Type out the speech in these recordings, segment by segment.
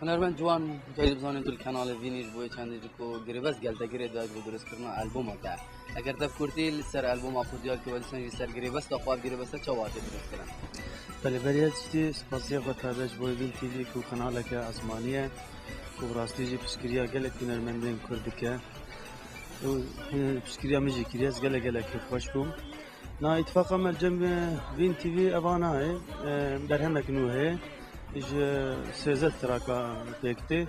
هنرمند جوان جایب زانیم دل کانال وینیش بوی چندی کو گریبس گلتا گری داد بود درست کردن آلبوم تا اگر تف کرتی سر آلبوم آخودیار که ولی سر گریبس تا خواب گریبس تا چوارت درست کردن. بله بریت چی سپاسی خاطرش بوی وین تیوی کو کانال که آسمانیه کو راستی جی پسکریا گله هنرمندین کرد که و پسکریا میجی کریاس گله که خوش بوم. نا اتفاقا مرجم وین تیوی اوانای در همه کنوه إج سيزت تراكا بيكتي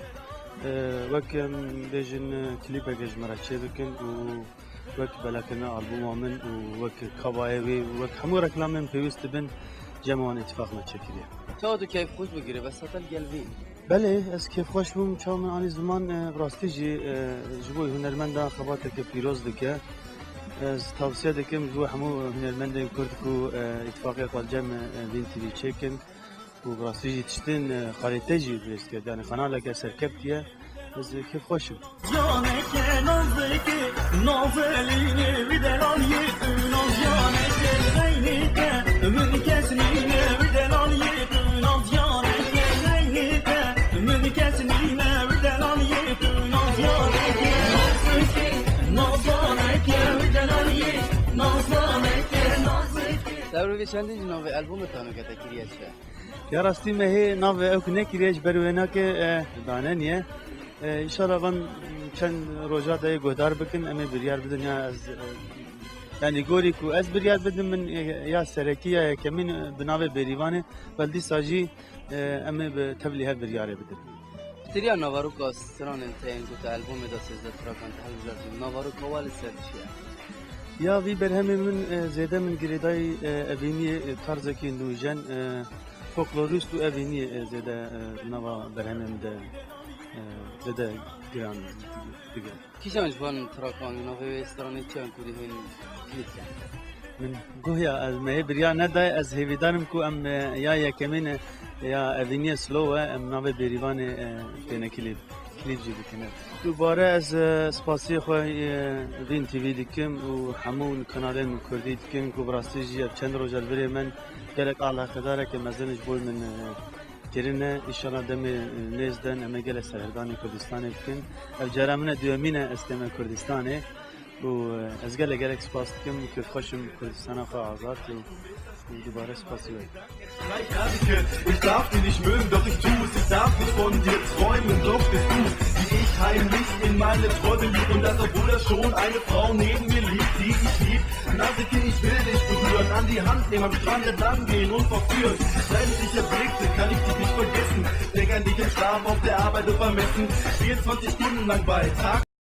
وكم بيجن كليبا جج مراتشي بكن وك بلاكنا ألبوم من وك كوايوي وك حمورة كلام من بيوست بن جمعان اتفاقنا تشكيلية. تو كيف خوش بگیره بس هتل قلبي. بله از کیف خوش بوم چون من آنی زمان راستی جبوی هنرمند خباته که پیروز دکه از توصیه دکم جو همو هنرمند کرد کو اتفاقی خال جمع وین تیوی چکن و براستی تشتن خریطه جی درست کرد یعنی خانه که سرکبتیه از کیف خوشم. جانه که نازکی نازلینی بدلالی ناز جانه که زینی که من کسنینه بدلالی ناز جانه که زینی که من کسنینه بدلالی ناز جانه که نازکی نازانه که بدلالی نازانه که نازکی. داروی چندی جناب آلبوم تانو که تکریه چه؟ یا راستی مه ناو اوک نکریش بروینا که دانه نیه انشالله من چند روزا دای گودار بکن امی بریار بدن یا از یعنی گوری کو از بریار بدن من یا سرکی یا کمین بناو بریوانه بلدی ساجی امی به تبلیغ بریار بدن. تریا نوارو کا سران انتهایی کو تا آلبوم دا سیزده تراکان تحویل نوارو کوال سر چیه؟ یا وی برهم من زیاده من گریدای اوینی طرز کی نوجن فولکلوریست و اوینی زیاده نوا برهم ده زیاده گران دیگه. کیشان جوان تراکان نوی استرانی چند کوری هن کلیت کرد. من گویا از مه بریا ندای از هیویدارم کو ام یا کمین یا اوینی سلوه ام نوی بریوان تنه کلیپ جی بکنه. دوباره از سپاسی خواه وین تیوی دیکم و همون کانالین کردی دیکم که براستی جی چند روز بری من گلک علاقه داره که مزنش بول من کرینه ایشالا دم نیزدن اما گل سرهردانی کردستانی بکن. او جرامنه دومینه استماع کردستانه و از گلک سپاس دیکم که خوشم کردستان خواه آزاد و دوباره سپاسی وی. Ich darf dich nicht mögen, doch ich tue es. Ich darf nicht von dir träumen, doch bist du, wie ich heimlich in meine Träume lieb. Und das, obwohl da schon eine Frau neben mir liegt, die ich lieb. Naseke, ich will dich berühren, an die Hand nehmen, am Strand entlang gehen und verführen. Wenn ich dich erblickte, kann ich dich nicht vergessen. Denk an dich im Schlaf, auf der Arbeit und beim Messen. 24 Stunden lang bei Tag